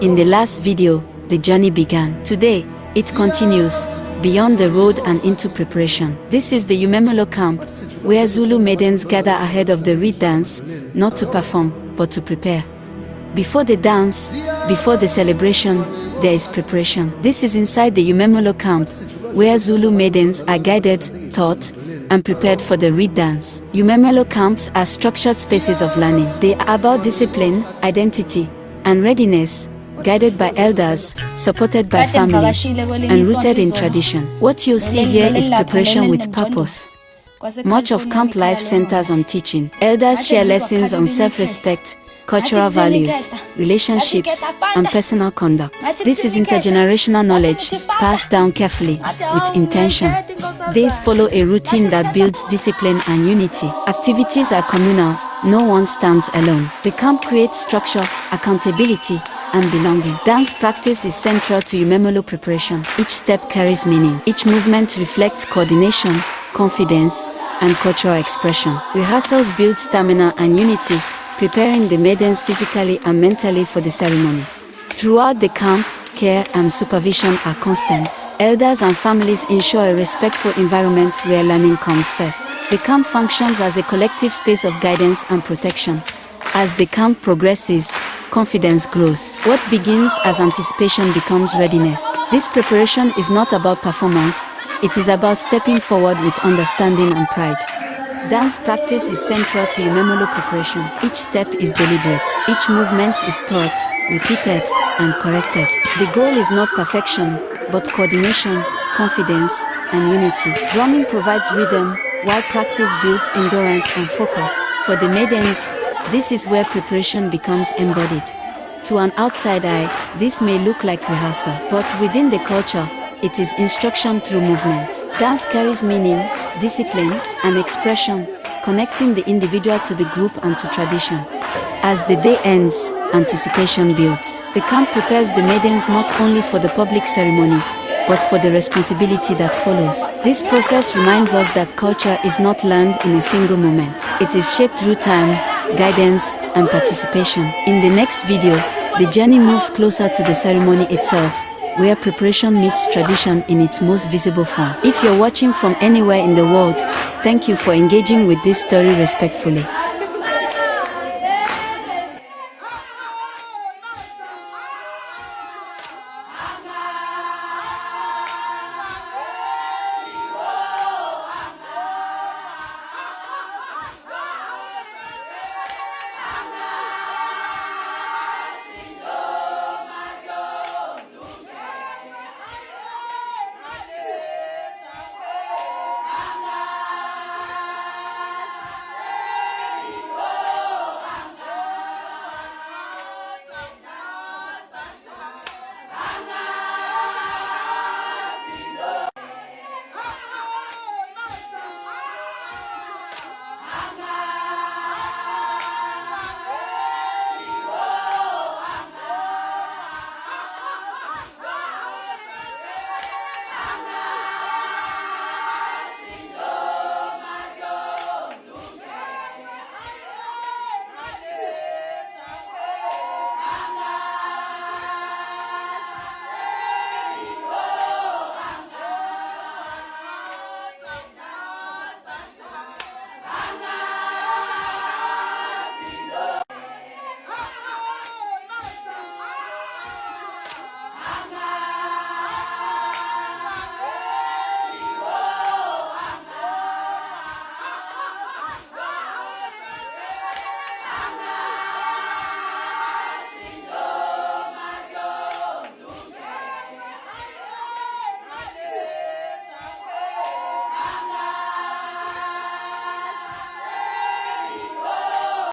In the last video, the journey began. Today, it continues, beyond the road and into preparation. This is the Yumelo camp, where Zulu maidens gather ahead of the reed dance, not to perform, but to prepare. Before the dance, before the celebration, there is preparation. This is inside the Yumelo camp, where Zulu maidens are guided, taught, and prepared for the reed dance. Yumelo camps are structured spaces of learning. They are about discipline, identity, and readiness, guided by elders, supported by families, and rooted in tradition. What you'll see here is preparation with purpose. Much of camp life centers on teaching. Elders share lessons on self-respect, cultural values, relationships, and personal conduct. This is intergenerational knowledge, passed down carefully, with intention. Days follow a routine that builds discipline and unity. Activities are communal, no one stands alone. The camp creates structure, accountability, and belonging. Dance practice is central to Yumelo preparation. Each step carries meaning. Each movement reflects coordination, confidence, and cultural expression. Rehearsals build stamina and unity, preparing the maidens physically and mentally for the ceremony. Throughout the camp, care and supervision are constant. Elders and families ensure a respectful environment where learning comes first. The camp functions as a collective space of guidance and protection. As the camp progresses, confidence grows. What begins as anticipation becomes readiness. This preparation is not about performance, it is about stepping forward with understanding and pride. Dance practice is central to Yumelo preparation. Each step is deliberate. Each movement is taught, repeated, and corrected. The goal is not perfection, but coordination, confidence, and unity. Drumming provides rhythm, while practice builds endurance and focus. For the maidens, this is where preparation becomes embodied. To an outside eye, this may look like rehearsal, but within the culture, it is instruction through movement. Dance carries meaning, discipline, and expression, connecting the individual to the group and to tradition. As the day ends, anticipation builds. The camp prepares the maidens not only for the public ceremony, but for the responsibility that follows. This process reminds us that culture is not learned in a single moment. It is shaped through time, guidance, and participation. In the next video, the journey moves closer to the ceremony itself, where preparation meets tradition in its most visible form. If you're watching from anywhere in the world, thank you for engaging with this story respectfully.